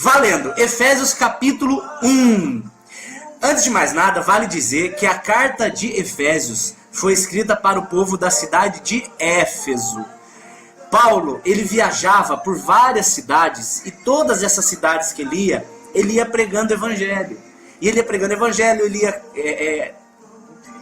Valendo! Efésios capítulo 1. Antes de mais nada, vale dizer que a carta de Efésios foi escrita para o povo da cidade de Éfeso. Paulo, ele viajava por várias cidades e todas essas cidades que ele ia pregando evangelho. E ele ia pregando evangelho, ele ia...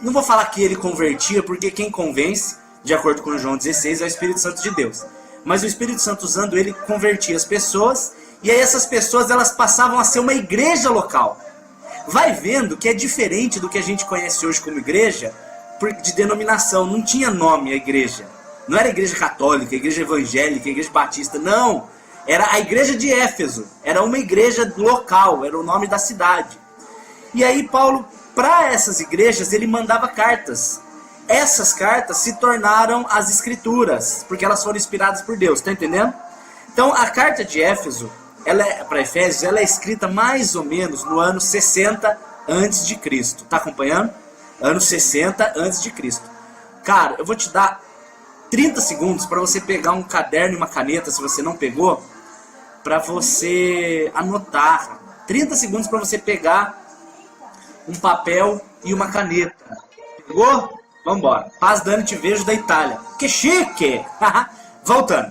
Não vou falar que ele convertia, porque quem convence, de acordo com João 16, é o Espírito Santo de Deus. Mas o Espírito Santo usando ele convertia as pessoas, e aí essas pessoas elas passavam a ser uma igreja local. Vai vendo que é diferente do que a gente conhece hoje como igreja, de denominação. Não tinha nome a igreja. Não era a igreja católica, a igreja evangélica, a igreja batista, não. Era a igreja de Éfeso. Era uma igreja local, era o nome da cidade. E aí Paulo, para essas igrejas, ele mandava cartas. Essas cartas se tornaram as escrituras, porque elas foram inspiradas por Deus, tá entendendo? Então a carta de Éfeso, para Efésios, ela é escrita mais ou menos no ano 60 a.C. Tá acompanhando? Ano 60 a.C. Cara, eu vou te dar 30 segundos para você pegar um caderno e uma caneta, se você não pegou, para você anotar. 30 segundos para você pegar um papel e uma caneta. Pegou? Vambora. Paz, Dani, te vejo da Itália. Que chique! Voltando.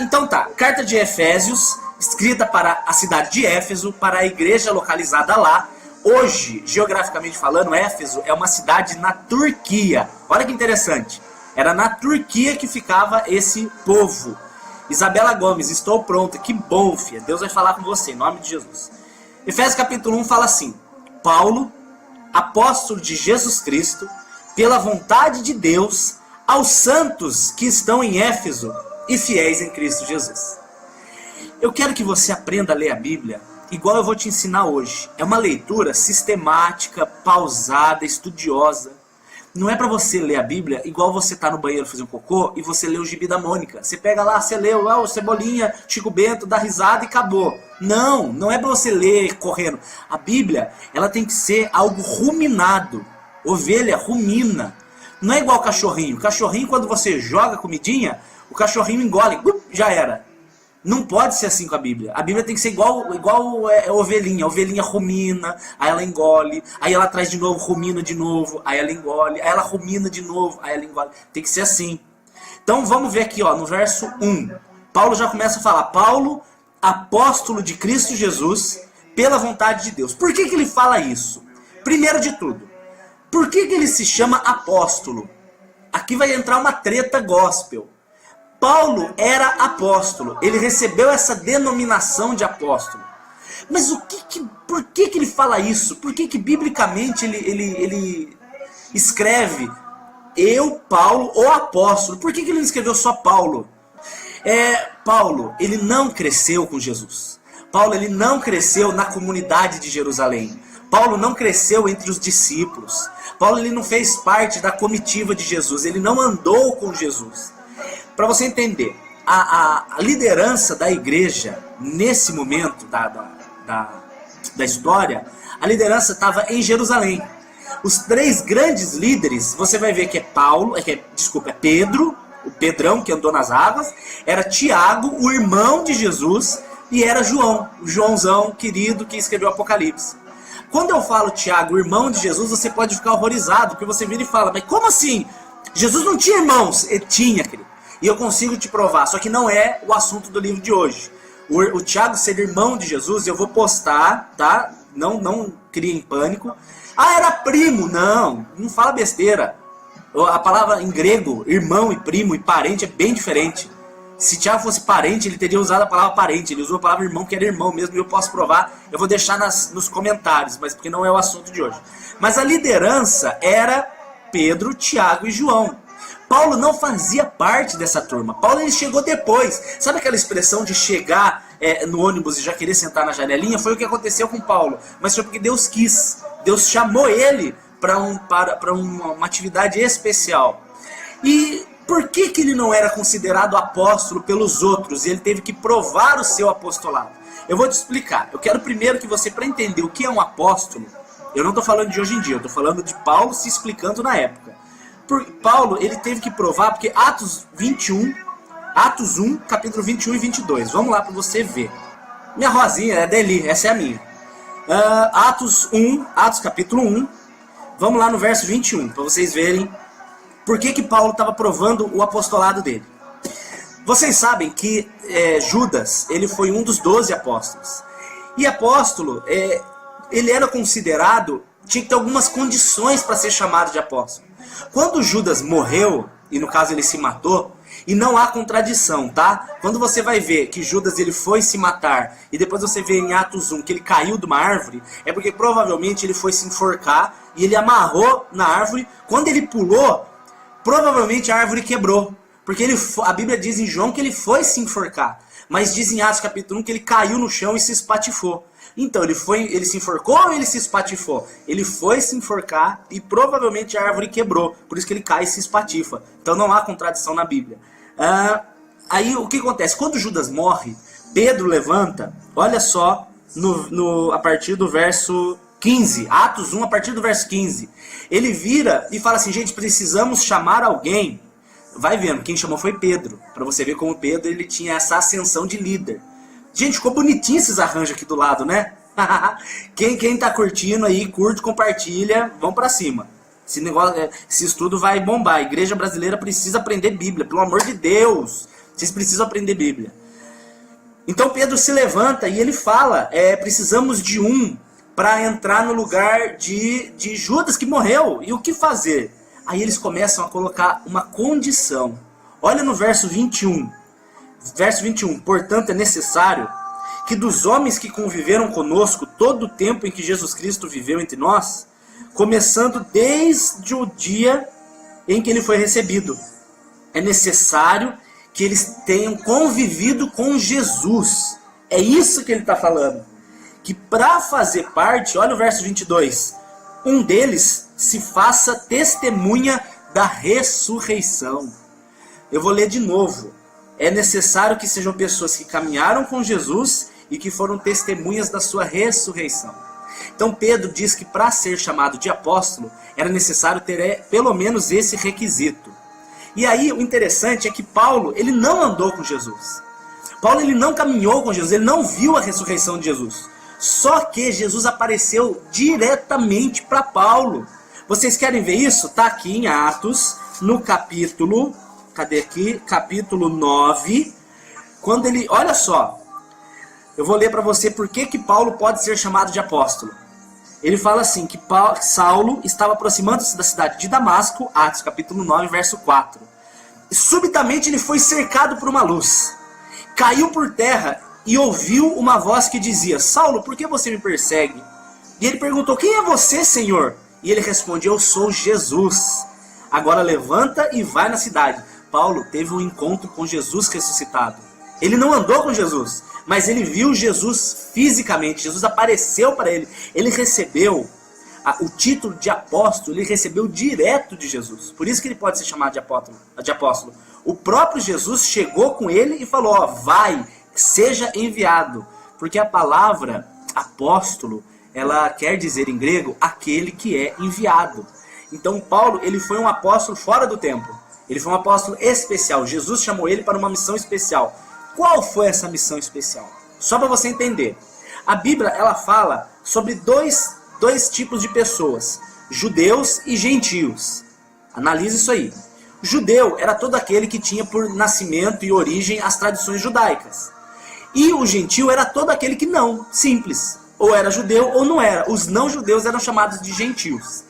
Então tá. Carta de Efésios, escrita para a cidade de Éfeso, para a igreja localizada lá. Hoje, geograficamente falando, Éfeso é uma cidade na Turquia. Olha que interessante. Era na Turquia que ficava esse povo. Isabela Gomes, estou pronta. Que bom, filha. Deus vai falar com você, em nome de Jesus. Efésios capítulo 1 fala assim: Paulo, apóstolo de Jesus Cristo, pela vontade de Deus, aos santos que estão em Éfeso e fiéis em Cristo Jesus. Eu quero que você aprenda a ler a Bíblia igual eu vou te ensinar hoje. É uma leitura sistemática, pausada, estudiosa. Não é para você ler a Bíblia igual você tá no banheiro fazer um cocô e você lê o Gibi da Mônica. Você pega lá, você lê o Cebolinha, Chico Bento, dá risada e acabou. Não é para você ler correndo. A Bíblia, ela tem que ser algo ruminado. Ovelha rumina. Não é igual cachorrinho. Cachorrinho, quando você joga comidinha, o cachorrinho engole, já era. Não pode ser assim com a Bíblia. A Bíblia tem que ser igual ovelhinha. A ovelhinha rumina, aí ela engole, aí ela traz de novo, rumina de novo, aí ela engole, aí ela rumina de novo, aí ela engole. Tem que ser assim. Então vamos ver aqui, ó, no verso 1. Paulo já começa a falar: Paulo, apóstolo de Cristo Jesus, pela vontade de Deus. Por que ele fala isso? Primeiro de tudo, por que ele se chama apóstolo? Aqui vai entrar uma treta gospel. Paulo era apóstolo, ele recebeu essa denominação de apóstolo. Mas por que ele fala isso? Por que biblicamente ele escreve eu, Paulo, o apóstolo? Por que ele não escreveu só Paulo? Paulo, ele não cresceu com Jesus. Paulo, ele não cresceu na comunidade de Jerusalém. Paulo não cresceu entre os discípulos. Paulo, ele não fez parte da comitiva de Jesus. Ele não andou com Jesus. Para você entender, a liderança da igreja, nesse momento da história, a liderança estava em Jerusalém. Os três grandes líderes, você vai ver que é Pedro, o Pedrão que andou nas águas, era Tiago, o irmão de Jesus, e era João, o Joãozão querido que escreveu o Apocalipse. Quando eu falo Tiago, irmão de Jesus, você pode ficar horrorizado, porque você vira e fala: mas como assim? Jesus não tinha irmãos? Ele tinha, querido. E eu consigo te provar, só que não é o assunto do livro de hoje. O Tiago ser irmão de Jesus, eu vou postar, tá? Não criem pânico. Era primo. Não fala besteira. A palavra em grego, irmão e primo e parente, é bem diferente. Se Tiago fosse parente, ele teria usado a palavra parente. Ele usou a palavra irmão, que era irmão mesmo, e eu posso provar. Eu vou deixar nos comentários, mas porque não é o assunto de hoje. Mas a liderança era Pedro, Tiago e João. Paulo não fazia parte dessa turma. Paulo, ele chegou depois. Sabe aquela expressão de chegar no ônibus e já querer sentar na janelinha? Foi o que aconteceu com Paulo. Mas foi porque Deus quis. Deus chamou ele para uma atividade especial. E por que ele não era considerado apóstolo pelos outros? E ele teve que provar o seu apostolado. Eu vou te explicar. Eu quero primeiro que você, para entender o que é um apóstolo, eu não estou falando de hoje em dia, eu estou falando de Paulo se explicando na época. Paulo, ele teve que provar, porque Atos 1, capítulo 21 e 22. Vamos lá para você ver. Minha rosinha é dele, essa é a minha. Atos capítulo 1. Vamos lá no verso 21, para vocês verem por que Paulo estava provando o apostolado dele. Vocês sabem que Judas, ele foi um dos 12 apóstolos. E apóstolo, ele era considerado, tinha que ter algumas condições para ser chamado de apóstolo. Quando Judas morreu, e no caso ele se matou, e não há contradição, tá? Quando você vai ver que Judas ele foi se matar, e depois você vê em Atos 1 que ele caiu de uma árvore, é porque provavelmente ele foi se enforcar, e ele amarrou na árvore. Quando ele pulou, provavelmente a árvore quebrou. Porque a Bíblia diz em João que ele foi se enforcar. Mas diz em Atos capítulo 1 que ele caiu no chão e se espatifou. Então, ele se enforcou ou ele se espatifou? Ele foi se enforcar e provavelmente a árvore quebrou. Por isso que ele cai e se espatifa. Então não há contradição na Bíblia. Aí o que acontece? Quando Judas morre, Pedro levanta, olha só, a partir do verso 15. Atos 1, a partir do verso 15. Ele vira e fala assim, gente, precisamos chamar alguém. Vai vendo, quem chamou foi Pedro. Para você ver como Pedro ele tinha essa ascensão de líder. Gente, ficou bonitinho esses arranjos aqui do lado, né? Quem tá curtindo aí, curte, compartilha, vamos pra cima. Esse estudo vai bombar. A igreja brasileira precisa aprender Bíblia, pelo amor de Deus. Vocês precisam aprender Bíblia. Então Pedro se levanta e ele fala, precisamos de um para entrar no lugar de Judas que morreu. E o que fazer? Aí eles começam a colocar uma condição. Olha no verso 21. Verso 21. Portanto, é necessário que dos homens que conviveram conosco todo o tempo em que Jesus Cristo viveu entre nós, começando desde o dia em que ele foi recebido, é necessário que eles tenham convivido com Jesus. É isso que ele está falando. Que para fazer parte, olha o verso 22, um deles se faça testemunha da ressurreição. Eu vou ler de novo. É necessário que sejam pessoas que caminharam com Jesus e que foram testemunhas da sua ressurreição. Então Pedro diz que para ser chamado de apóstolo era necessário ter pelo menos esse requisito. E aí o interessante é que Paulo ele não andou com Jesus. Paulo ele não caminhou com Jesus, ele não viu a ressurreição de Jesus. Só que Jesus apareceu diretamente para Paulo. Vocês querem ver isso? Está aqui em Atos, no capítulo... Cadê aqui? Capítulo 9. Quando ele... Olha só. Eu vou ler para você por que Paulo pode ser chamado de apóstolo. Ele fala assim, que Saulo estava aproximando-se da cidade de Damasco, Atos capítulo 9, verso 4. E subitamente ele foi cercado por uma luz. Caiu por terra e ouviu uma voz que dizia, Saulo, por que você me persegue? E ele perguntou, quem é você, Senhor? E ele responde, eu sou Jesus. Agora levanta e vai na cidade. Paulo teve um encontro com Jesus ressuscitado. Ele não andou com Jesus, mas ele viu Jesus fisicamente. Jesus apareceu para ele. Ele recebeu o título de apóstolo, ele recebeu direto de Jesus. Por isso que ele pode ser chamado de apóstolo. O próprio Jesus chegou com ele e falou, vai, seja enviado. Porque a palavra apóstolo, ela quer dizer em grego, aquele que é enviado. Então Paulo, ele foi um apóstolo fora do tempo. Ele foi um apóstolo especial. Jesus chamou ele para uma missão especial. Qual foi essa missão especial? Só para você entender. A Bíblia, ela fala sobre dois tipos de pessoas. Judeus e gentios. Analise isso aí. Judeu era todo aquele que tinha por nascimento e origem as tradições judaicas. E o gentio era todo aquele que não. Simples. Ou era judeu ou não era. Os não judeus eram chamados de gentios.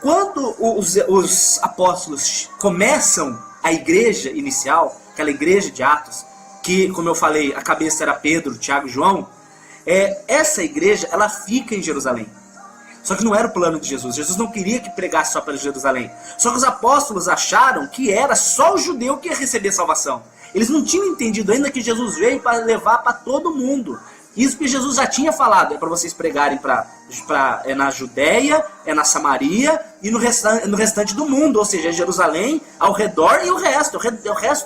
Quando os apóstolos começam a igreja inicial, aquela igreja de Atos, que, como eu falei, a cabeça era Pedro, Tiago e João, essa igreja ela fica em Jerusalém. Só que não era o plano de Jesus. Jesus não queria que pregasse só para Jerusalém. Só que os apóstolos acharam que era só o judeu que ia receber salvação. Eles não tinham entendido ainda que Jesus veio para levar para todo mundo. Isso que Jesus já tinha falado, é para vocês pregarem na Judéia, na Samaria e no restante do mundo, ou seja, Jerusalém, ao redor e o resto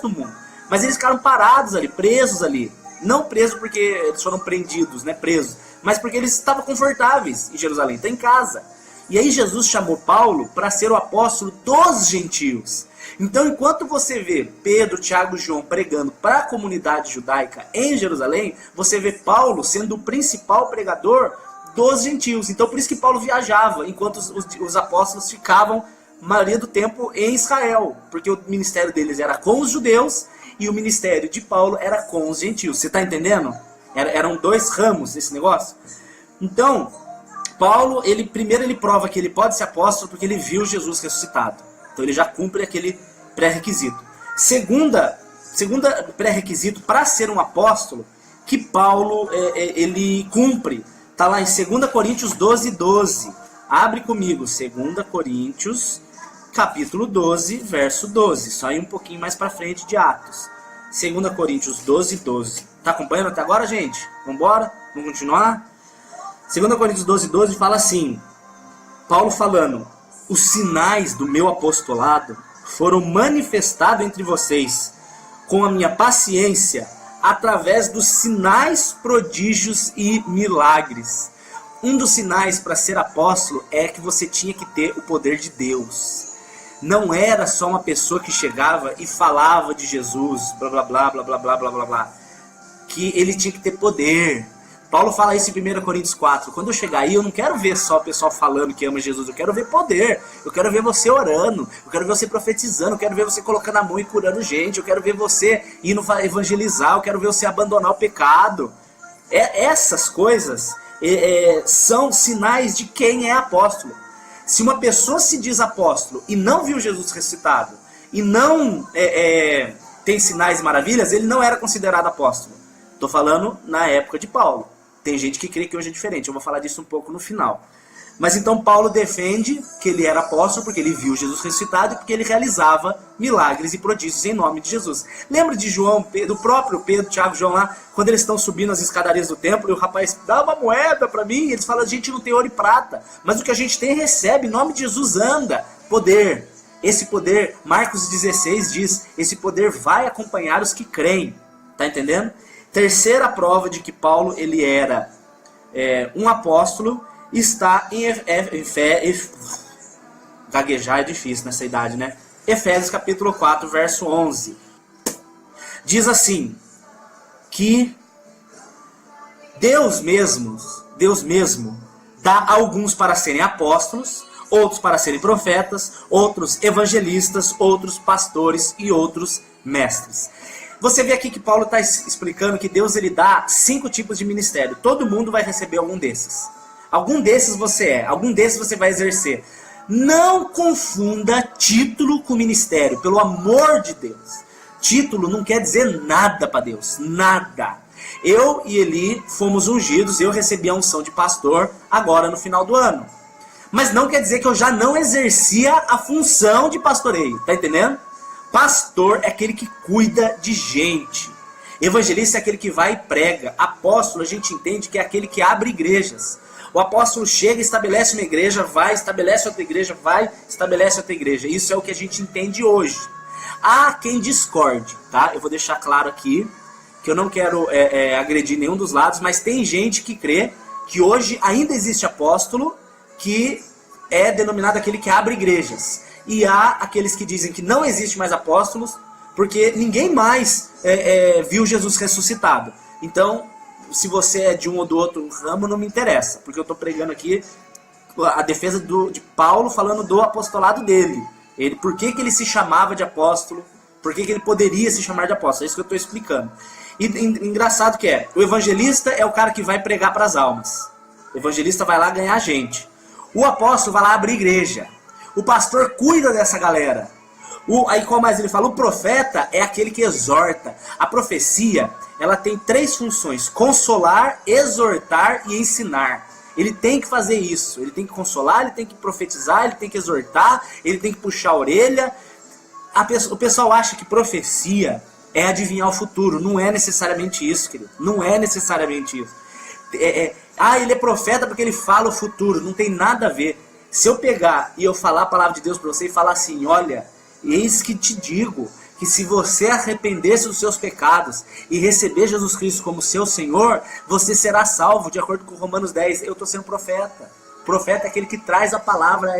do mundo. Mas eles ficaram parados ali, presos ali. Não presos porque eles foram prendidos, presos, mas porque eles estavam confortáveis em Jerusalém, estão em casa. E aí Jesus chamou Paulo para ser o apóstolo dos gentios. Então, enquanto você vê Pedro, Tiago e João pregando para a comunidade judaica em Jerusalém, você vê Paulo sendo o principal pregador dos gentios. Então, por isso que Paulo viajava, enquanto os apóstolos ficavam, a maioria do tempo, em Israel. Porque o ministério deles era com os judeus e o ministério de Paulo era com os gentios. Você está entendendo? Eram dois ramos esse negócio. Então, Paulo, primeiro ele prova que ele pode ser apóstolo porque ele viu Jesus ressuscitado. Então ele já cumpre aquele pré-requisito. Segunda pré-requisito para ser um apóstolo, que Paulo ele cumpre. Está lá em 2 Coríntios 12:12. Abre comigo, 2 Coríntios, capítulo 12, verso 12. Só ir um pouquinho mais para frente de Atos. 2 Coríntios 12:12. Tá acompanhando até agora, gente? Vamos embora? Vamos continuar? 2 Coríntios 12:12 fala assim, Paulo falando: os sinais do meu apostolado foram manifestados entre vocês com a minha paciência através dos sinais, prodígios e milagres. Um dos sinais para ser apóstolo é que você tinha que ter o poder de Deus. Não era só uma pessoa que chegava e falava de Jesus, blá blá blá blá blá blá blá blá blá. Que ele tinha que ter poder. Paulo fala isso em 1 Coríntios 4. Quando eu chegar aí, eu não quero ver só o pessoal falando que ama Jesus. Eu quero ver poder. Eu quero ver você orando. Eu quero ver você profetizando. Eu quero ver você colocando a mão e curando gente. Eu quero ver você indo evangelizar. Eu quero ver você abandonar o pecado. Essas coisas são sinais de quem é apóstolo. Se uma pessoa se diz apóstolo e não viu Jesus ressuscitado, e não tem sinais e maravilhas, ele não era considerado apóstolo. Estou falando na época de Paulo. Tem gente que crê que hoje é diferente. Eu vou falar disso um pouco no final. Mas então Paulo defende que ele era apóstolo porque ele viu Jesus ressuscitado e porque ele realizava milagres e prodígios em nome de Jesus. Lembra de João, do próprio Pedro, Tiago e João lá, quando eles estão subindo as escadarias do templo e o rapaz dá uma moeda para mim, e eles falam: a gente não tem ouro e prata, mas o que a gente tem recebe, em nome de Jesus anda. Poder. Esse poder, Marcos 16 diz, esse poder vai acompanhar os que creem. Tá entendendo? Terceira prova de que Paulo ele era um apóstolo está em gaguejar é difícil nessa idade, né? Efésios capítulo 4, verso 11. Diz assim, que Deus mesmo dá alguns para serem apóstolos, outros para serem profetas, outros evangelistas, outros pastores e outros mestres. Você vê aqui que Paulo está explicando que Deus ele dá 5 tipos de ministério. Todo mundo vai receber algum desses. Algum desses algum desses você vai exercer. Não confunda título com ministério, pelo amor de Deus. Título não quer dizer nada para Deus, nada. Eu e Eli fomos ungidos, eu recebi a unção de pastor agora no final do ano. Mas não quer dizer que eu já não exercia a função de pastoreio, tá entendendo? Pastor é aquele que cuida de gente. Evangelista é aquele que vai e prega. Apóstolo a gente entende que é aquele que abre igrejas. O apóstolo chega, estabelece uma igreja, vai, estabelece outra igreja, vai, estabelece outra igreja. Isso é o que a gente entende hoje. Há quem discorde, tá? Eu vou deixar claro aqui que eu não quero agredir nenhum dos lados, mas tem gente que crê que hoje ainda existe apóstolo que é denominado aquele que abre igrejas. E há aqueles que dizem que não existe mais apóstolos, porque ninguém mais viu Jesus ressuscitado. Então, se você é de um ou do outro ramo, não me interessa, porque eu estou pregando aqui a defesa de Paulo falando do apostolado dele. Por que ele se chamava de apóstolo, por que ele poderia se chamar de apóstolo, é isso que eu estou explicando. E engraçado que o evangelista é o cara que vai pregar para as almas. O evangelista vai lá ganhar gente. O apóstolo vai lá abrir igreja. O pastor cuida dessa galera. Aí qual mais ele fala? O profeta é aquele que exorta. A profecia, ela tem 3 funções: consolar, exortar e ensinar. Ele tem que fazer isso. Ele tem que consolar, ele tem que profetizar, ele tem que exortar, ele tem que puxar a orelha. O pessoal acha que profecia é adivinhar o futuro. Não é necessariamente isso, querido. Não é necessariamente isso. Ele é profeta porque ele fala o futuro. Não tem nada a ver. Se eu pegar e eu falar a palavra de Deus para você e falar assim: olha, eis que te digo que se você arrepender-se dos seus pecados e receber Jesus Cristo como seu Senhor, você será salvo, de acordo com Romanos 10. Eu estou sendo profeta. Profeta é aquele que traz a palavra,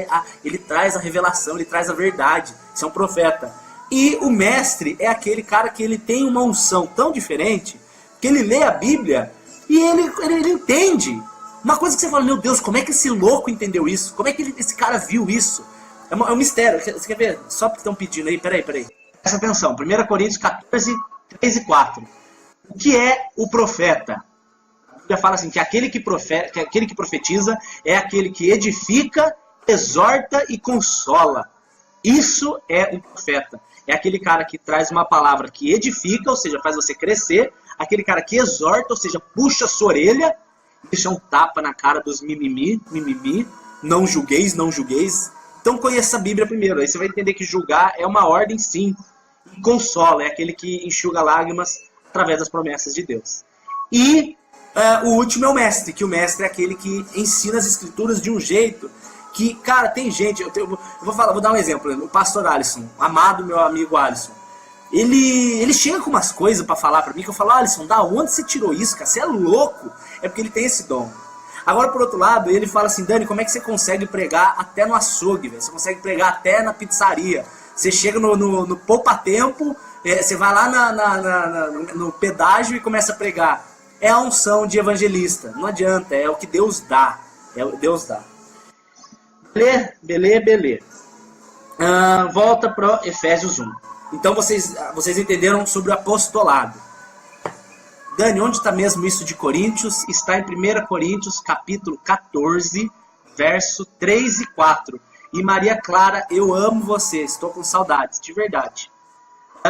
ele traz a revelação, ele traz a verdade. Isso é um profeta. E o mestre é aquele cara que ele tem uma unção tão diferente que ele lê a Bíblia e ele entende. Uma coisa que você fala, meu Deus, como é que esse louco entendeu isso? Como é que esse cara viu isso? É um mistério. Você quer ver? Só porque estão pedindo aí, peraí. Presta atenção, 1 Coríntios 14, 3 e 4. O que é o profeta? A Bíblia fala assim, que aquele que profetiza é aquele que edifica, exorta e consola. Isso é o profeta. É aquele cara que traz uma palavra que edifica, ou seja, faz você crescer. Aquele cara que exorta, ou seja, puxa a sua orelha, deixa um tapa na cara dos mimimi. Não julgueis. Então conheça a Bíblia primeiro. Aí você vai entender que julgar é uma ordem, sim. E consola, é aquele que enxuga lágrimas através das promessas de Deus. E o último é o mestre, que o mestre é aquele que ensina as escrituras de um jeito que, cara, tem gente, eu vou dar um exemplo, o pastor Alisson, amado meu amigo Alisson, ele chega com umas coisas pra falar pra mim, que eu falo, Alisson, da onde você tirou isso, cara? Você é louco? É porque ele tem esse dom. Agora, por outro lado, ele fala assim, Dani, como é que você consegue pregar até no açougue, velho? Você consegue pregar até na pizzaria. Você chega no poupa-tempo, você vai lá no pedágio e começa a pregar. É a unção de evangelista, não adianta, é o que Deus dá. Beleza. Volta para Efésios 1. Então vocês entenderam sobre o apostolado. Dani, onde está mesmo isso de Coríntios? Está em 1 Coríntios, capítulo 14, verso 3 e 4. E Maria Clara, eu amo você, estou com saudades, de verdade.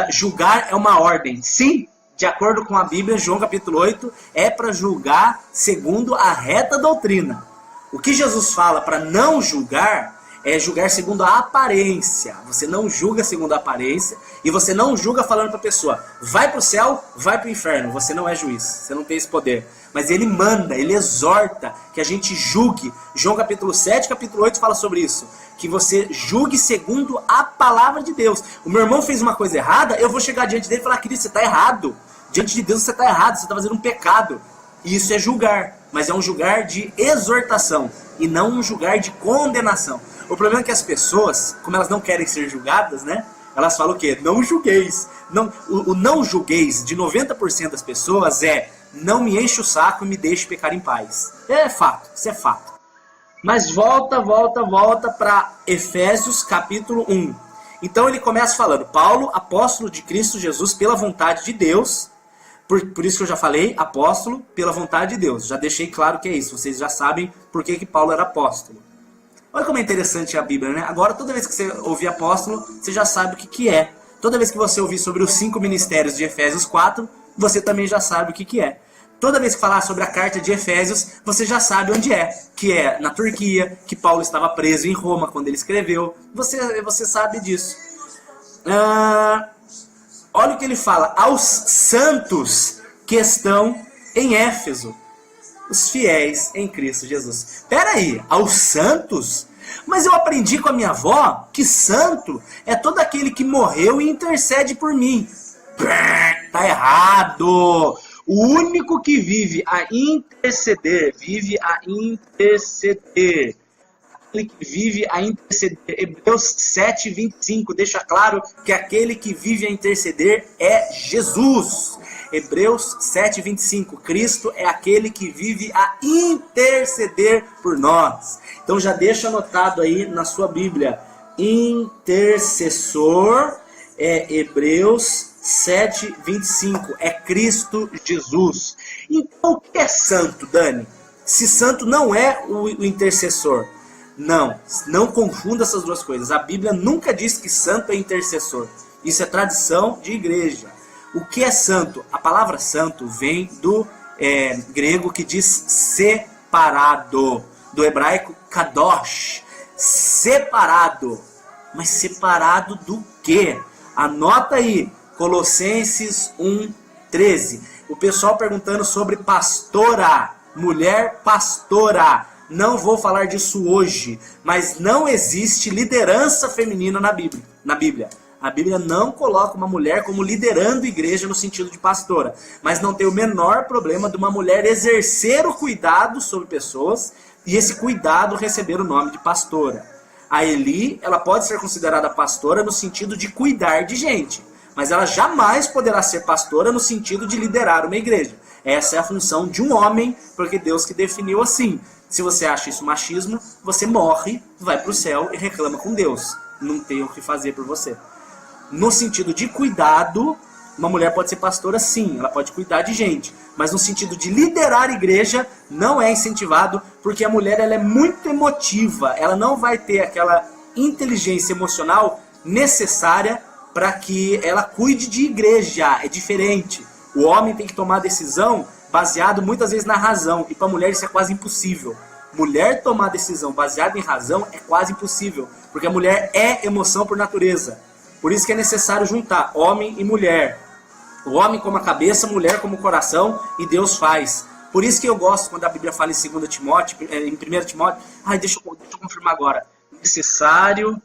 Julgar é uma ordem. Sim, de acordo com a Bíblia, João capítulo 8, é para julgar segundo a reta doutrina. O que Jesus fala para não julgar é julgar segundo a aparência. Você não julga segundo a aparência e você não julga falando para a pessoa, vai para o céu, vai para o inferno. Você não é juiz, você não tem esse poder. Mas ele manda, ele exorta que a gente julgue. João capítulo 7, capítulo 8 fala sobre isso. Que você julgue segundo a palavra de Deus. O meu irmão fez uma coisa errada, eu vou chegar diante dele e falar, querido, você está errado. Diante de Deus você está errado, você está fazendo um pecado. E isso é julgar, mas é um julgar de exortação e não um julgar de condenação. O problema é que as pessoas, como elas não querem ser julgadas, né? Elas falam o quê? Não julgueis. O não julgueis de 90% das pessoas é não me enche o saco e me deixe pecar em paz. É fato, isso é fato. Mas volta para Efésios capítulo 1. Então ele começa falando, Paulo, apóstolo de Cristo Jesus pela vontade de Deus. Por isso que eu já falei, apóstolo pela vontade de Deus. Já deixei claro que é isso. Vocês já sabem por que Paulo era apóstolo. Olha como é interessante a Bíblia, né? Agora, toda vez que você ouvir apóstolo, você já sabe o que é. Toda vez que você ouvir sobre os 5 ministérios de Efésios 4, você também já sabe o que é. Toda vez que falar sobre a carta de Efésios, você já sabe onde é. Que é na Turquia, que Paulo estava preso em Roma quando ele escreveu. Você sabe disso. Olha o que ele fala. Aos santos que estão em Éfeso. Os fiéis em Cristo Jesus. Pera aí, aos santos? Mas eu aprendi com a minha avó que santo é todo aquele que morreu e intercede por mim. Tá errado. O único que vive a interceder, Aquele que vive a interceder. Hebreus 7, 25 deixa claro que aquele que vive a interceder é Jesus. Hebreus 7, 25. Cristo é aquele que vive a interceder por nós. Então já deixa anotado aí na sua Bíblia. Intercessor é Hebreus 7, 25. É Cristo Jesus. Então o que é santo, Dani? Se santo não é o intercessor. Não confunda essas duas coisas. A Bíblia nunca diz que santo é intercessor. Isso é tradição de igreja. O que é santo? A palavra santo vem do grego que diz separado. Do hebraico kadosh. Separado. Mas separado do quê? Anota aí. Colossenses 1, 13. O pessoal perguntando sobre pastora. Mulher pastora. Não vou falar disso hoje. Mas não existe liderança feminina na Bíblia. A Bíblia não coloca uma mulher como liderando igreja no sentido de pastora. Mas não tem o menor problema de uma mulher exercer o cuidado sobre pessoas, e esse cuidado receber o nome de pastora. A Eli, ela pode ser considerada pastora no sentido de cuidar de gente, mas ela jamais poderá ser pastora no sentido de liderar uma igreja. Essa é a função de um homem, porque Deus que definiu assim. Se você acha isso machismo, você morre, vai para o céu e reclama com Deus. Não tem o que fazer por você. No sentido de cuidado, uma mulher pode ser pastora sim, ela pode cuidar de gente. Mas no sentido de liderar a igreja, não é incentivado, porque a mulher ela é muito emotiva. Ela não vai ter aquela inteligência emocional necessária para que ela cuide de igreja. É diferente. O homem tem que tomar decisão baseado muitas vezes na razão. E para a mulher isso é quase impossível. Mulher tomar decisão baseada em razão é quase impossível. Porque a mulher é emoção por natureza. Por isso que é necessário juntar homem e mulher. O homem como a cabeça, a mulher como o coração, e Deus faz. Por isso que eu gosto quando a Bíblia fala em 2 Timóteo, em 1 Timóteo. Deixa eu confirmar agora. Necessário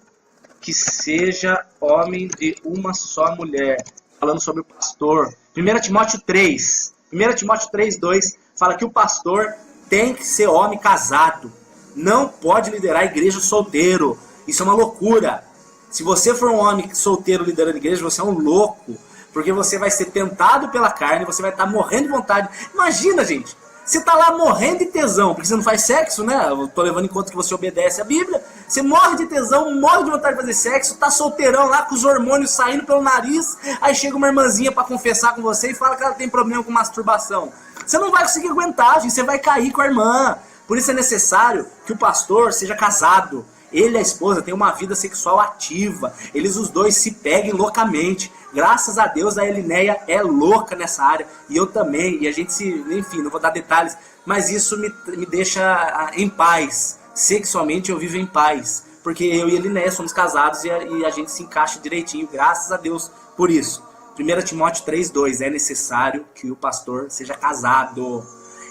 que seja homem de uma só mulher. Falando sobre o pastor. 1 Timóteo 3. 1 Timóteo 3:2 fala que o pastor tem que ser homem casado. Não pode liderar a igreja solteiro. Isso é uma loucura. Se você for um homem solteiro liderando a igreja, você é um louco. Porque você vai ser tentado pela carne, você vai estar morrendo de vontade. Imagina, gente, você está lá morrendo de tesão, porque você não faz sexo, né? Eu tô levando em conta que você obedece à Bíblia. Você morre de tesão, morre de vontade de fazer sexo, tá solteirão lá com os hormônios saindo pelo nariz. Aí chega uma irmãzinha para confessar com você e fala que ela tem problema com masturbação. Você não vai conseguir aguentar, gente, você vai cair com a irmã. Por isso é necessário que o pastor seja casado. Ele e a esposa têm uma vida sexual ativa. Eles os dois se peguem loucamente. Graças a Deus a Elinéia é louca nessa área. E eu também. E a gente se... Enfim, não vou dar detalhes. Mas isso me deixa em paz. Sexualmente eu vivo em paz. Porque eu e Elinéia somos casados e a gente se encaixa direitinho. Graças a Deus por isso. 1 Timóteo 3:2. É necessário que o pastor seja casado.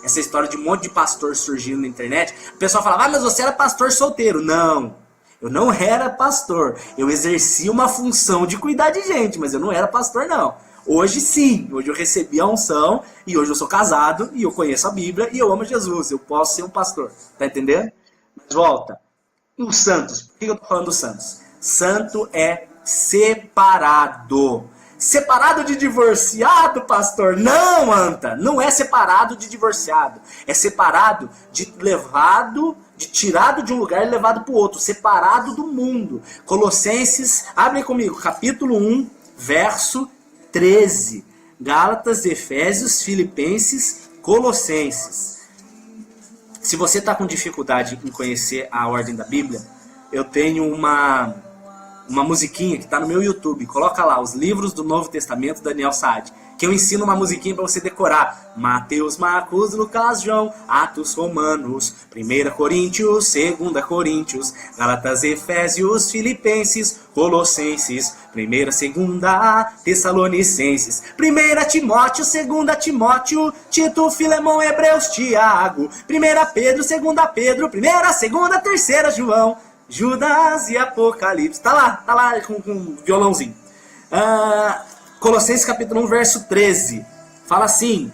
Essa história de um monte de pastor surgindo na internet. O pessoal falava, mas você era pastor solteiro. Não, eu não era pastor. Eu exercia uma função de cuidar de gente, mas eu não era pastor não. Hoje sim, hoje eu recebi a unção e hoje eu sou casado e eu conheço a Bíblia e eu amo Jesus. Eu posso ser um pastor, tá entendendo? Mas volta. E os santos? Por que eu tô falando dos santos? Santo é separado. Separado de divorciado, pastor? Não, Anta, não é separado de divorciado. É separado de levado, de tirado de um lugar e levado para o outro. Separado do mundo. Colossenses, abre comigo, capítulo 1, verso 13. Gálatas, Efésios, Filipenses, Colossenses. Se você está com dificuldade em conhecer a ordem da Bíblia, eu tenho uma musiquinha que está no meu YouTube. Coloca lá, os livros do Novo Testamento, Daniel Saad, que eu ensino uma musiquinha para você decorar. Mateus, Marcos, Lucas, João, Atos, Romanos, 1 Coríntios, 2 Coríntios, Gálatas, Efésios, Filipenses, Colossenses, 1ª, 2ª, Tessalonicenses, 1 Timóteo, 2 Timóteo, Tito, Filemão, Hebreus, Tiago, 1 Pedro, 2 Pedro, 1ª, 2ª, 3ª, João, Judas e Apocalipse. Tá lá com violãozinho. Colossenses capítulo 1, verso 13. Fala assim: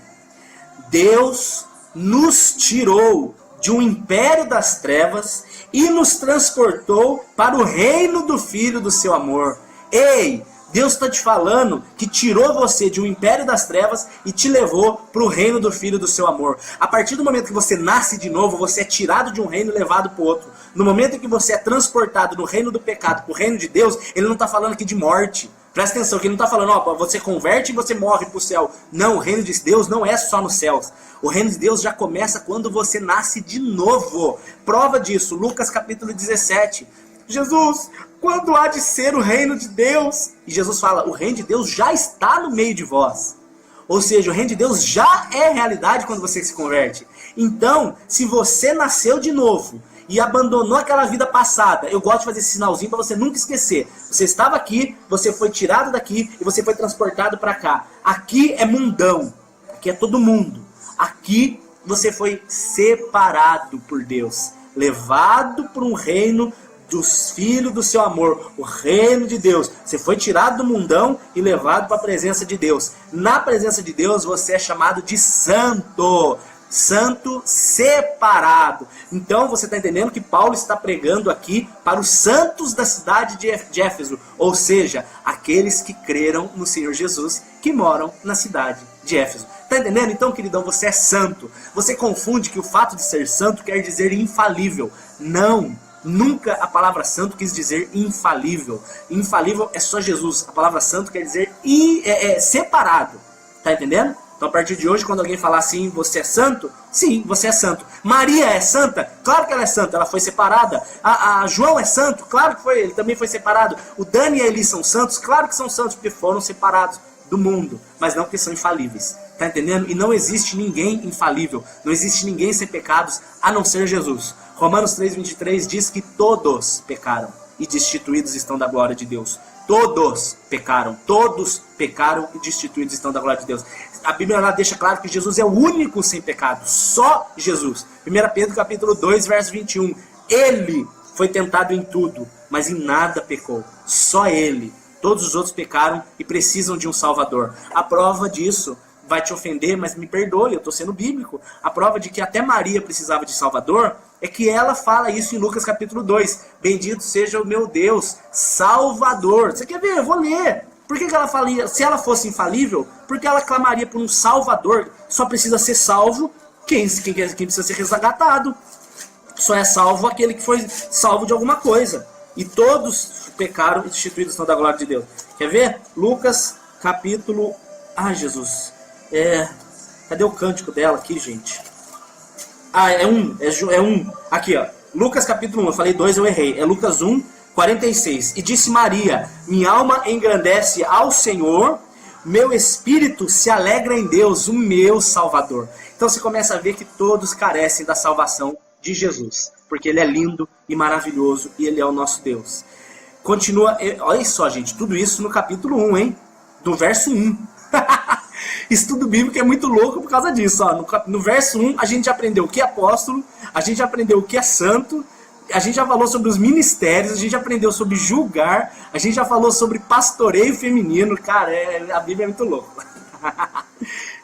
Deus nos tirou de um império das trevas e nos transportou para o reino do Filho do seu amor. Ei, Deus está te falando que tirou você de um império das trevas e te levou para o reino do Filho do seu amor. A partir do momento que você nasce de novo, você é tirado de um reino e levado para o outro. No momento em que você é transportado do reino do pecado para o reino de Deus, ele não está falando aqui de morte. Presta atenção, que ele não está falando, ó, você converte e você morre para o céu. Não, o reino de Deus não é só nos céus. O reino de Deus já começa quando você nasce de novo. Prova disso, Lucas capítulo 17. Jesus, quando há de ser o reino de Deus? E Jesus fala, o reino de Deus já está no meio de vós. Ou seja, o reino de Deus já é realidade quando você se converte. Então, se você nasceu de novo e abandonou aquela vida passada, eu gosto de fazer esse sinalzinho para você nunca esquecer. Você estava aqui, você foi tirado daqui e você foi transportado para cá. Aqui é mundão, aqui é todo mundo. Aqui você foi separado por Deus, levado para um reino dos filhos do seu amor, o reino de Deus. Você foi tirado do mundão e levado para a presença de Deus. Na presença de Deus você é chamado de santo. santo separado. Então você está entendendo que Paulo está pregando aqui para os santos da cidade de Éfeso, ou seja, aqueles que creram no Senhor Jesus, que moram na cidade de Éfeso. Está entendendo? Então, queridão, você é santo. Você confunde que o fato de ser santo quer dizer infalível. Não, nunca a palavra santo quis dizer infalível. Infalível é só Jesus. A palavra santo quer dizer separado. Está entendendo? Então, a partir de hoje, quando alguém falar assim, você é santo? Sim, você é santo. Maria é santa? Claro que ela é santa, ela foi separada. A João é santo? Claro que foi, ele também foi separado. O Dani e a Eli são santos? Claro que são santos, porque foram separados do mundo, mas não porque são infalíveis. Tá entendendo? E não existe ninguém infalível, não existe ninguém sem pecados, a não ser Jesus. Romanos 3:23 diz que todos pecaram e destituídos estão da glória de Deus. Todos pecaram e destituídos estão da glória de Deus. A Bíblia lá deixa claro que Jesus é o único sem pecado, só Jesus. 1 Pedro capítulo 2, verso 21. Ele foi tentado em tudo, mas em nada pecou. Só ele. Todos os outros pecaram e precisam de um Salvador. A prova disso vai te ofender, mas me perdoe, eu estou sendo bíblico. A prova de que até Maria precisava de Salvador é que ela fala isso em Lucas capítulo 2. Bendito seja o meu Deus, Salvador. Você quer ver? Eu vou ler. Por que ela falaria? Se ela fosse infalível, por que ela clamaria por um Salvador? Só precisa ser salvo quem precisa ser resgatado. Só é salvo aquele que foi salvo de alguma coisa. E todos pecaram e destituídos estão da glória de Deus. Quer ver? Lucas capítulo... Ai, Jesus. Cadê o cântico dela aqui, gente? É um. Aqui, ó. Lucas capítulo 1. Eu falei 2, eu errei. É Lucas 1, 46. E disse Maria: minha alma engrandece ao Senhor, meu espírito se alegra em Deus, o meu Salvador. Então você começa a ver que todos carecem da salvação de Jesus, porque Ele é lindo e maravilhoso e Ele é o nosso Deus. Continua, olha só, gente, tudo isso no capítulo 1, hein? Do verso 1. Estudo bíblico é muito louco por causa disso. Ó. No verso 1 a gente já aprendeu o que é apóstolo, a gente já aprendeu o que é santo, a gente já falou sobre os ministérios, a gente já aprendeu sobre julgar, a gente já falou sobre pastoreio feminino. Cara, a Bíblia é muito louca.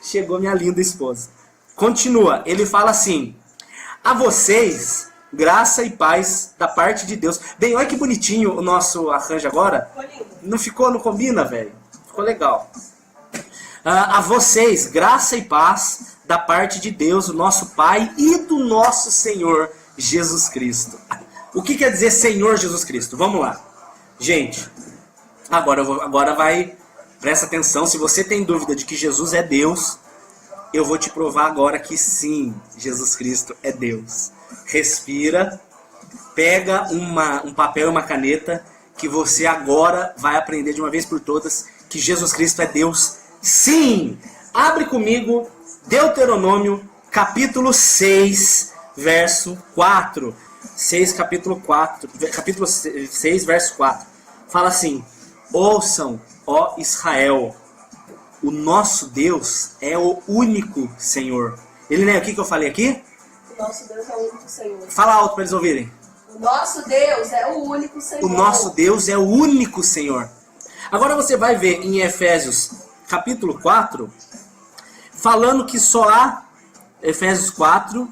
Chegou minha linda esposa. Continua, ele fala assim: a vocês, graça e paz da parte de Deus. Bem, olha que bonitinho o nosso arranjo agora. Não ficou, não combina, velho? Ficou legal. A vocês, graça e paz da parte de Deus, o nosso Pai, e do nosso Senhor Jesus Cristo. O que quer dizer Senhor Jesus Cristo? Vamos lá. Gente, agora vai, presta atenção, se você tem dúvida de que Jesus é Deus, eu vou te provar agora que sim, Jesus Cristo é Deus. Respira, pega um papel e uma caneta, que você agora vai aprender de uma vez por todas que Jesus Cristo é Deus. Sim! Abre comigo Deuteronômio capítulo 6, verso 4. 6, capítulo 6, verso 4. Fala assim: ouçam, ó Israel, o nosso Deus é o único Senhor. Ele nem o que eu falei aqui? O nosso Deus é o único Senhor. Fala alto para eles ouvirem. O nosso Deus é o único Senhor. O nosso Deus é o único Senhor. Agora você vai ver em Efésios capítulo 4, falando que só há, Efésios 4,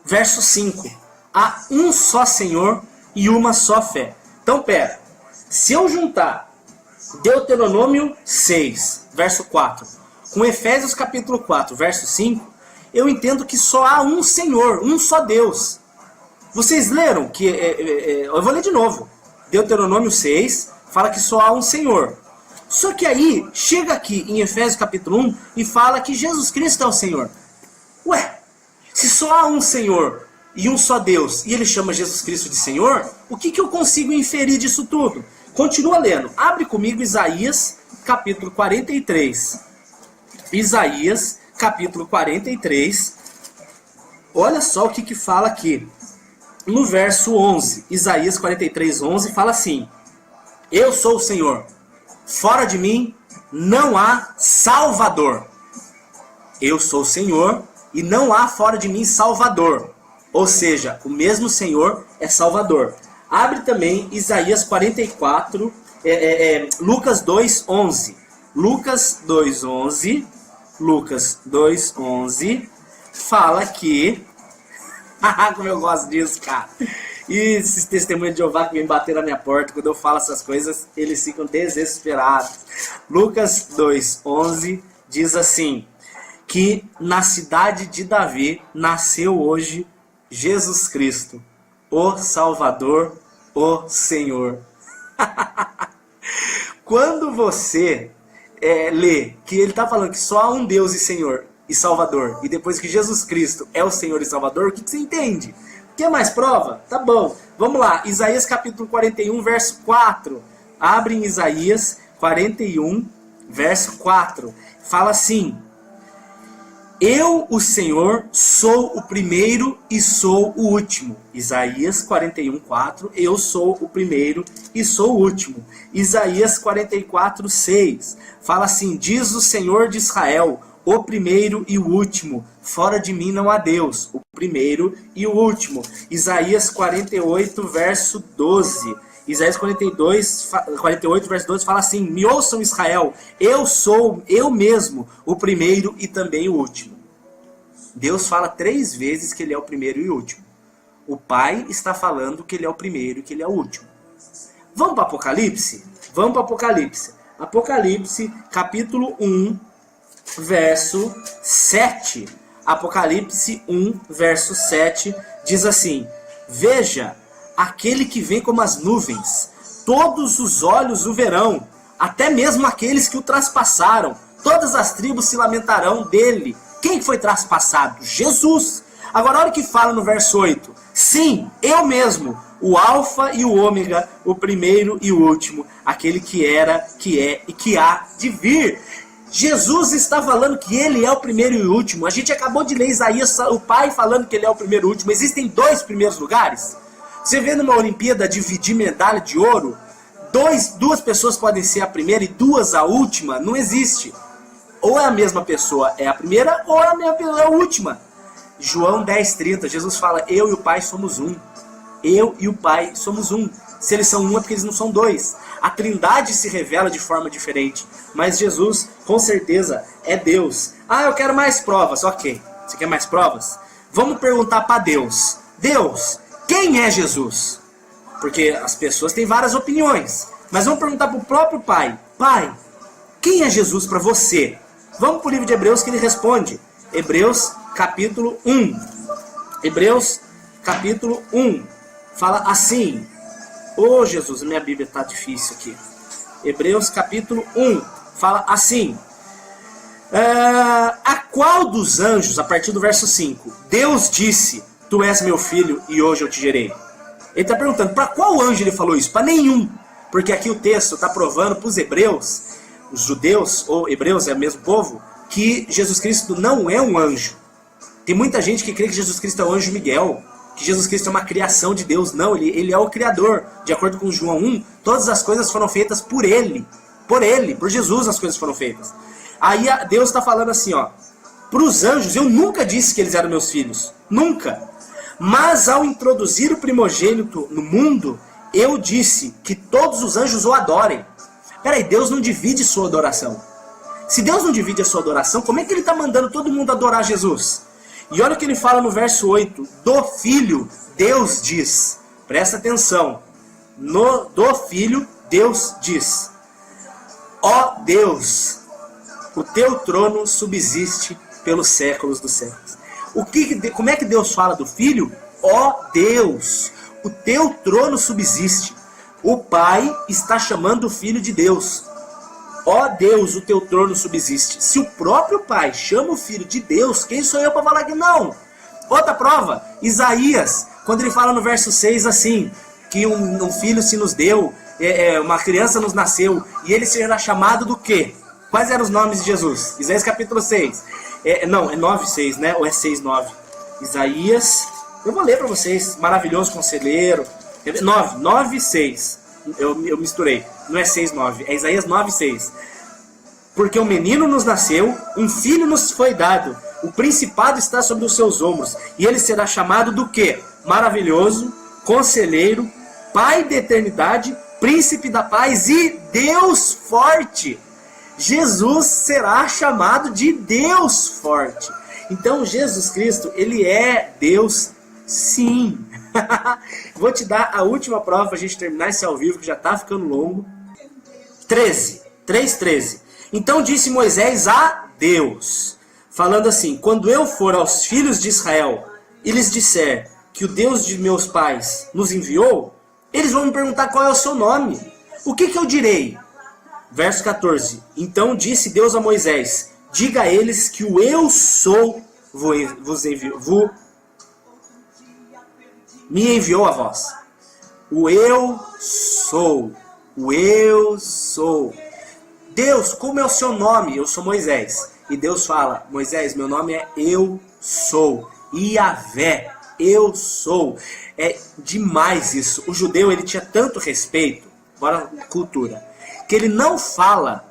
verso 5, há um só Senhor e uma só fé. Então, pera, se eu juntar Deuteronômio 6, verso 4, com Efésios capítulo 4, verso 5, eu entendo que só há um Senhor, um só Deus. Vocês leram que, eu vou ler de novo, Deuteronômio 6, fala que só há um Senhor. Só que aí, chega aqui em Efésios capítulo 1 e fala que Jesus Cristo é o Senhor. Ué, se só há um Senhor e um só Deus, e ele chama Jesus Cristo de Senhor, o que eu consigo inferir disso tudo? Continua lendo. Abre comigo Isaías capítulo 43. Isaías capítulo 43. Olha só o que fala aqui. No verso 11, Isaías 43, 11, fala assim: eu sou o Senhor. Fora de mim não há Salvador. Eu sou o Senhor e não há fora de mim Salvador. Ou seja, o mesmo Senhor é Salvador. Abre também Isaías 44, Lucas 2:11. Lucas 2:11. Lucas 2:11 fala que... Como eu gosto disso, cara. E esses testemunhos de Jeová que vêm bater na minha porta, quando eu falo essas coisas, eles ficam desesperados. Lucas 2:11 diz assim, que na cidade de Davi nasceu hoje Jesus Cristo, o Salvador, o Senhor. Quando você lê que ele está falando que só há um Deus e Senhor e Salvador, e depois que Jesus Cristo é o Senhor e Salvador, o que você entende? Quer mais prova? Tá bom. Vamos lá. Isaías capítulo 41, verso 4. Abre em Isaías 41, verso 4. Fala assim: eu, o Senhor, sou o primeiro e sou o último. Isaías 41, 4. Eu sou o primeiro e sou o último. Isaías 44, 6. Fala assim: diz o Senhor de Israel, o primeiro e o último. Fora de mim não há Deus. O primeiro e o último. Isaías 48, verso 12. Isaías 48, verso 12 fala assim: me ouçam, Israel, eu sou eu mesmo, o primeiro e também o último. Deus fala 3 vezes que ele é o primeiro e o último. O Pai está falando que ele é o primeiro e que ele é o último. Vamos para Apocalipse? Vamos para Apocalipse. Apocalipse, capítulo 1, verso 7. Apocalipse 1, verso 7 diz assim: veja, aquele que vem como as nuvens, todos os olhos o verão, até mesmo aqueles que o traspassaram, todas as tribos se lamentarão dele. Quem foi traspassado? Jesus. Agora olha o que fala no verso 8. Sim, eu mesmo, o alfa e o ômega, o primeiro e o último, aquele que era, que é e que há de vir. Jesus está falando que ele é o primeiro e o último. A gente acabou de ler Isaías, o Pai falando que ele é o primeiro e o último. Existem 2 primeiros lugares? Você vê numa Olimpíada dividir medalha de ouro, 2 pessoas podem ser a primeira e 2 a última? Não existe. Ou é a mesma pessoa, é a primeira, ou é a mesma pessoa, é a última. João 10:30, Jesus fala: eu e o Pai somos um. Eu e o Pai somos um. Se eles são um é porque eles não são 2. A Trindade se revela de forma diferente, mas Jesus, com certeza, é Deus. Ah, eu quero mais provas. Ok, você quer mais provas? Vamos perguntar para Deus. Deus, quem é Jesus? Porque as pessoas têm várias opiniões, mas vamos perguntar para o próprio Pai. Pai, quem é Jesus para você? Vamos para o livro de Hebreus que ele responde. Hebreus capítulo 1. Hebreus capítulo 1. Fala assim. Ô Jesus, minha Bíblia está difícil aqui. Hebreus capítulo 1. Fala assim. A qual dos anjos, a partir do verso 5, Deus disse: tu és meu filho e hoje eu te gerei? Ele está perguntando, para qual anjo ele falou isso? Para nenhum. Porque aqui o texto está provando para os hebreus, os judeus, ou hebreus é o mesmo povo, que Jesus Cristo não é um anjo. Tem muita gente que crê que Jesus Cristo é o anjo Miguel, que Jesus Cristo é uma criação de Deus. Não, ele é o Criador. De acordo com João 1, todas as coisas foram feitas por Ele. Por Jesus as coisas foram feitas. Aí Deus está falando assim, ó: para os anjos, eu nunca disse que eles eram meus filhos. Nunca. Mas ao introduzir o primogênito no mundo, eu disse que todos os anjos o adorem. Peraí, Deus não divide sua adoração. Se Deus não divide a sua adoração, como é que ele está mandando todo mundo adorar Jesus? E olha o que ele fala no verso 8. Do Filho, Deus diz. Presta atenção. Do Filho, Deus diz: ó Deus, o teu trono subsiste pelos séculos dos séculos. Como é que Deus fala do Filho? Ó Deus, o teu trono subsiste. O Pai está chamando o Filho de Deus. Ó Deus, o teu trono subsiste. Se o próprio Pai chama o Filho de Deus, quem sou eu para falar que não? Outra prova, Isaías, quando ele fala no verso 6 assim, que um filho se nos deu, uma criança nos nasceu, e ele será chamado do quê? Quais eram os nomes de Jesus? Isaías capítulo 6. Não, é 9:6, né? Ou é 6:9? Isaías, eu vou ler para vocês, maravilhoso conselheiro. 9:6. Eu misturei. Não é 6:9, é Isaías 9:6. Porque um menino nos nasceu, um filho nos foi dado, o principado está sobre os seus ombros, e ele será chamado do quê? Maravilhoso, conselheiro, Pai da eternidade, príncipe da paz e Deus forte. Jesus será chamado de Deus forte. Então Jesus Cristo, ele é Deus, sim. Vou te dar a última prova pra gente terminar esse ao vivo, que já tá ficando longo. 3:13. Então disse Moisés a Deus, falando assim: quando eu for aos filhos de Israel e lhes disser que o Deus de meus pais nos enviou, eles vão me perguntar qual é o seu nome. O que eu direi? Verso 14. Então disse Deus a Moisés: diga a eles que o eu sou me enviou a vós. O eu sou. O eu sou. Deus, como é o seu nome? Eu sou Moisés. E Deus fala: Moisés, meu nome é Eu Sou. Iavé, eu sou. É demais isso. O judeu, ele tinha tanto respeito, bora cultura, que ele não fala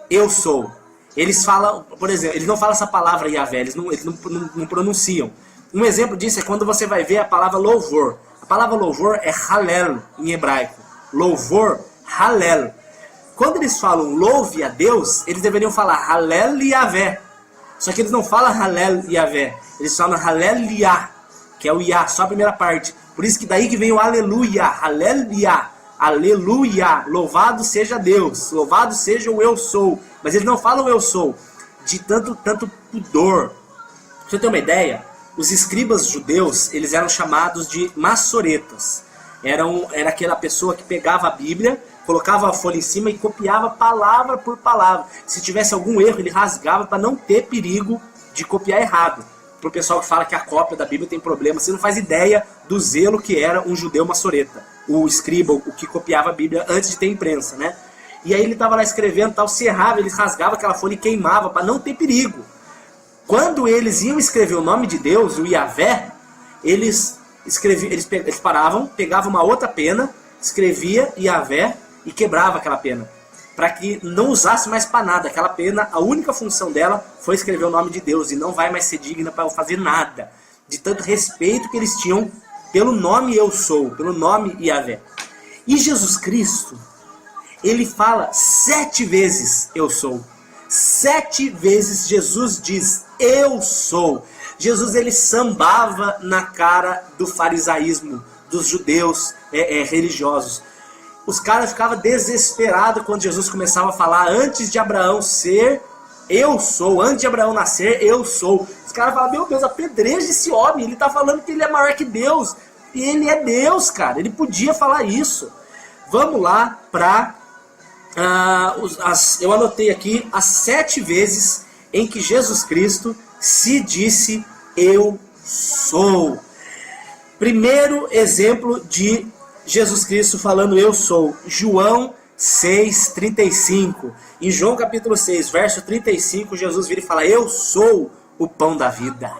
eu sou. Eles falam, por exemplo, eles não falam essa palavra Iavé, eles não pronunciam. Um exemplo disso é quando você vai ver a palavra louvor. A palavra louvor é halel em hebraico. Louvor, halel. Quando eles falam louve a Deus, eles deveriam falar halel Iavé. Só que eles não falam halel Iavé, eles falam halel Iá, que é o Iá, só a primeira parte. Por isso que daí que vem o aleluia, halel Iá, aleluia, louvado seja Deus, louvado seja o eu sou. Mas eles não falam eu sou, de tanto pudor. Pra você ter uma ideia, os escribas judeus, eles eram chamados de maçoretas. Era aquela pessoa que pegava a Bíblia, colocava a folha em cima e copiava palavra por palavra. Se tivesse algum erro, ele rasgava para não ter perigo de copiar errado. Para o pessoal que fala que a cópia da Bíblia tem problema, você não faz ideia do zelo que era um judeu maçoreta. O escriba, o que copiava a Bíblia antes de ter imprensa, né? E aí ele estava lá escrevendo, tal, se errava, ele rasgava aquela folha e queimava para não ter perigo. Quando eles iam escrever o nome de Deus, o Iavé, eles paravam, pegavam uma outra pena, escrevia Iavé e quebrava aquela pena, para que não usasse mais para nada. Aquela pena, a única função dela foi escrever o nome de Deus e não vai mais ser digna para fazer nada, de tanto respeito que eles tinham pelo nome eu sou, pelo nome Iavé. E Jesus Cristo, ele fala 7 vezes eu sou. 7 vezes Jesus diz eu sou. Jesus, ele sambava na cara do farisaísmo, dos judeus religiosos. Os caras ficavam desesperados quando Jesus começava a falar: antes de Abraão ser, eu sou. Antes de Abraão nascer, eu sou. Os caras falavam: meu Deus, apedreja esse homem. Ele está falando que ele é maior que Deus. E ele é Deus, cara. Ele podia falar isso. Vamos lá para... eu anotei aqui as 7 vezes em que Jesus Cristo se disse eu sou. Primeiro exemplo de Jesus Cristo falando eu sou, João 6,35. Em João capítulo 6, verso 35, Jesus vira e fala: eu sou o pão da vida.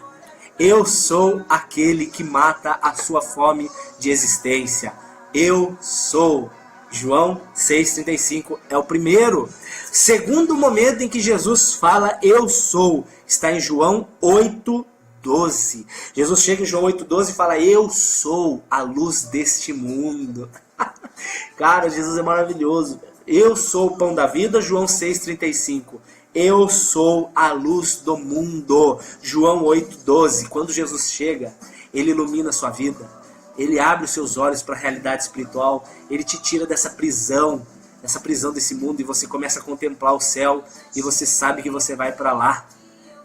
Eu sou aquele que mata a sua fome de existência. Eu sou. João 6,35 é o primeiro. Segundo momento em que Jesus fala eu sou, está em João 8:12. Jesus chega em João 8:12 e fala: eu sou a luz deste mundo. Cara, Jesus é maravilhoso. Eu sou o pão da vida, João 6,35. Eu sou a luz do mundo, João 8:12. Quando Jesus chega, ele ilumina a sua vida. Ele abre os seus olhos para a realidade espiritual. Ele te tira dessa prisão desse mundo, e você começa a contemplar o céu e você sabe que você vai para lá.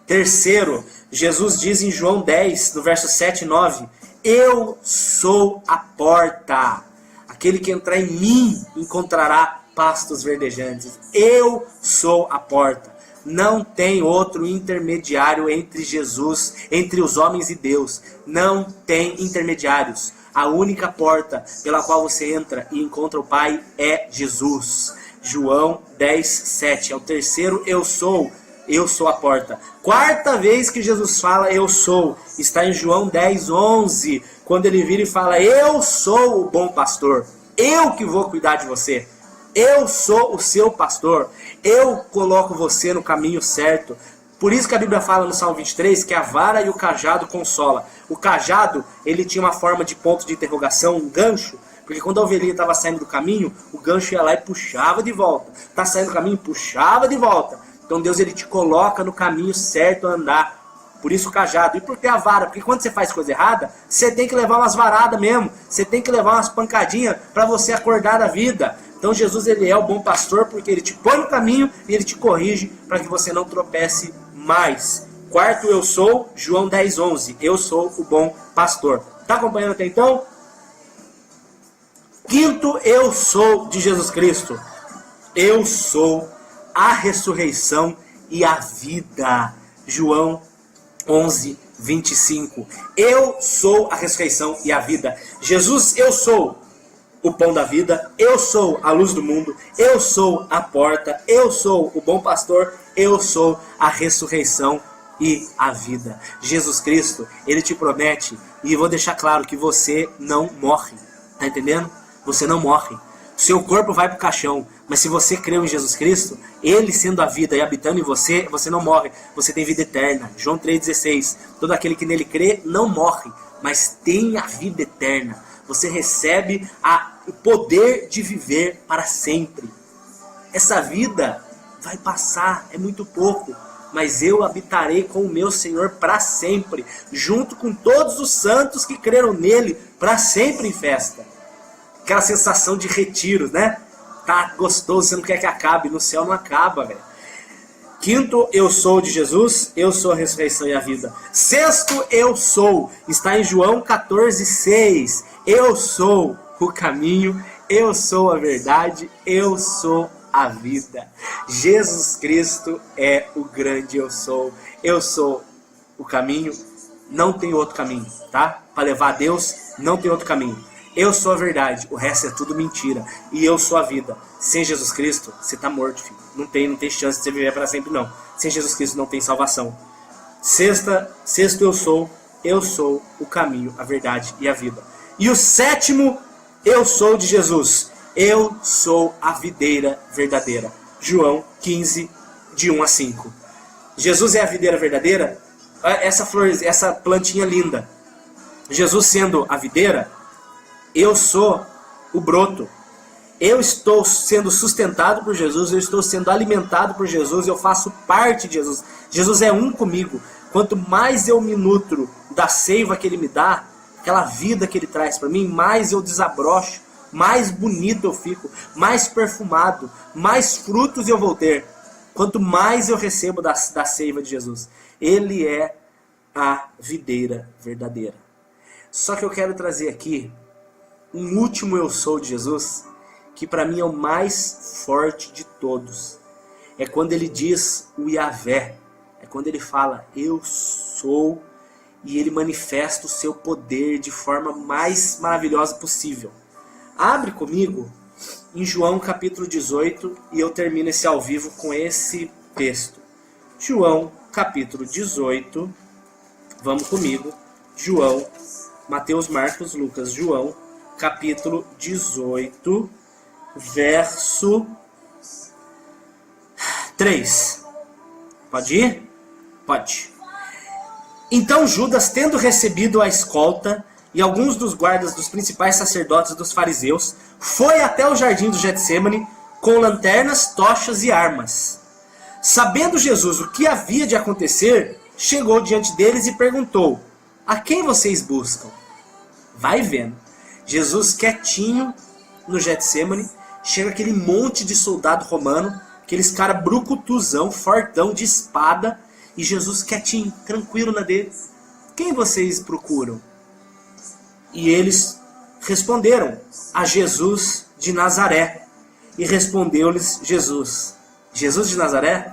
Terceiro, Jesus diz em João 10, no verso 7 e 9: eu sou a porta. Aquele que entrar em mim encontrará pastos verdejantes. Eu sou a porta. Não tem outro intermediário entre Jesus, entre os homens e Deus. Não tem intermediários. A única porta pela qual você entra e encontra o Pai é Jesus. João 10:7. É o terceiro eu sou a porta. Quarta vez que Jesus fala eu sou, está em João 10:11, quando ele vira e fala: eu sou o bom pastor. Eu que vou cuidar de você. Eu sou o seu pastor. Eu coloco você no caminho certo. Por isso que a Bíblia fala no Salmo 23 que a vara e o cajado consola. O cajado, ele tinha uma forma de ponto de interrogação, um gancho, porque quando a ovelhinha estava saindo do caminho, o gancho ia lá e puxava de volta. Está saindo do caminho, puxava de volta. Então Deus ele te coloca no caminho certo a andar. Por isso o cajado. E por que a vara? Porque quando você faz coisa errada, você tem que levar umas varadas mesmo. Você tem que levar umas pancadinhas para você acordar da vida. Então Jesus ele é o bom pastor porque ele te põe no caminho e ele te corrige para que você não tropece mais. Quarto eu sou, João 10:11. Eu sou o bom pastor. Está acompanhando até então? Quinto eu sou de Jesus Cristo. Eu sou a ressurreição e a vida. João 11:25. Eu sou a ressurreição e a vida. Jesus, eu sou o pão da vida, eu sou a luz do mundo, eu sou a porta, eu sou o bom pastor, eu sou a ressurreição e a vida. Jesus Cristo, ele te promete, e vou deixar claro que você não morre. Tá entendendo? Você não morre. Seu corpo vai para o caixão, mas se você creu em Jesus Cristo, ele sendo a vida e habitando em você, você não morre, você tem vida eterna. João 3,16. Todo aquele que nele crê não morre, mas tem a vida eterna. Você recebe o poder de viver para sempre. Essa vida vai passar, é muito pouco, mas eu habitarei com o meu Senhor para sempre, junto com todos os santos que creram nele, para sempre em festa. Aquela sensação de retiro, né? Tá gostoso, você não quer que acabe. No céu não acaba, velho. Quinto, eu sou de Jesus. Eu sou a ressurreição e a vida. Sexto, eu sou. Está em João 14:6. Eu sou o caminho. Eu sou a verdade. Eu sou a vida. Jesus Cristo é o grande eu sou. Eu sou o caminho. Não tem outro caminho, tá? Para levar a Deus, não tem outro caminho. Eu sou a verdade, o resto é tudo mentira. E eu sou a vida. Sem Jesus Cristo, você está morto, filho. Não tem chance de você viver para sempre, não. Sem Jesus Cristo não tem salvação. Sexto eu sou o caminho, a verdade e a vida. E o sétimo, eu sou de Jesus. Eu sou a videira verdadeira. João 15, de 1-5. Jesus é a videira verdadeira? Essa flor, essa plantinha linda. Jesus sendo a videira, eu sou o broto. Eu estou sendo sustentado por Jesus, eu estou sendo alimentado por Jesus, eu faço parte de Jesus. Jesus é um comigo. Quanto mais eu me nutro da seiva que ele me dá, aquela vida que ele traz para mim, mais eu desabrocho, mais bonito eu fico, mais perfumado, mais frutos eu vou ter. Quanto mais eu recebo da seiva de Jesus. Ele é a videira verdadeira. Só que eu quero trazer aqui um último eu sou de Jesus, que para mim é o mais forte de todos. É quando ele diz o Yahvé. É quando ele fala, eu sou, e ele manifesta o seu poder de forma mais maravilhosa possível. Abre comigo em João capítulo 18, e eu termino esse ao vivo com esse texto. João capítulo 18, vamos comigo. João, Mateus, Marcos, Lucas, João, capítulo 18, verso 3. Pode ir? Pode. Então Judas, tendo recebido a escolta e alguns dos guardas dos principais sacerdotes dos fariseus, foi até o jardim do Getsemane com lanternas, tochas e armas. Sabendo Jesus o que havia de acontecer, chegou diante deles e perguntou, a quem vocês buscam? Vai vendo. Jesus quietinho no Getsemane, chega aquele monte de soldado romano, aqueles cara brucutuzão, fortão de espada, e Jesus quietinho, tranquilo na dele. Quem vocês procuram? E eles responderam, a Jesus de Nazaré. E respondeu-lhes Jesus, Jesus de Nazaré?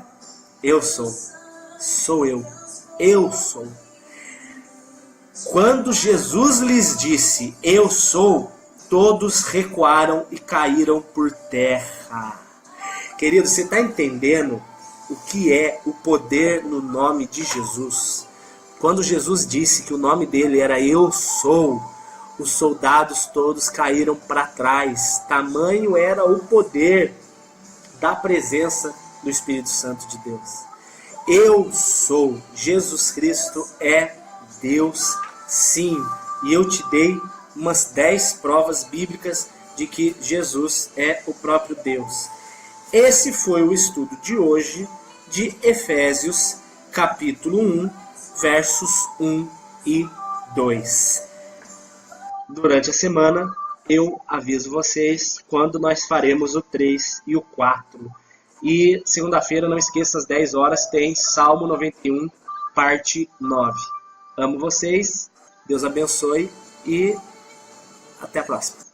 Eu sou. Sou eu. Eu sou. Quando Jesus lhes disse, eu sou, todos recuaram e caíram por terra. Querido, você está entendendo o que é o poder no nome de Jesus? Quando Jesus disse que o nome dele era eu sou, os soldados todos caíram para trás. Tamanho era o poder da presença do Espírito Santo de Deus. Eu sou. Jesus Cristo é Deus, sim. E eu te dei umas 10 provas bíblicas de que Jesus é o próprio Deus. Esse foi o estudo de hoje de Efésios, capítulo 1, versos 1 e 2. Durante a semana, eu aviso vocês quando nós faremos o 3 e o 4. E segunda-feira, não esqueça, às 10 horas, tem Salmo 91, parte 9. Amo vocês, Deus abençoe e até a próxima.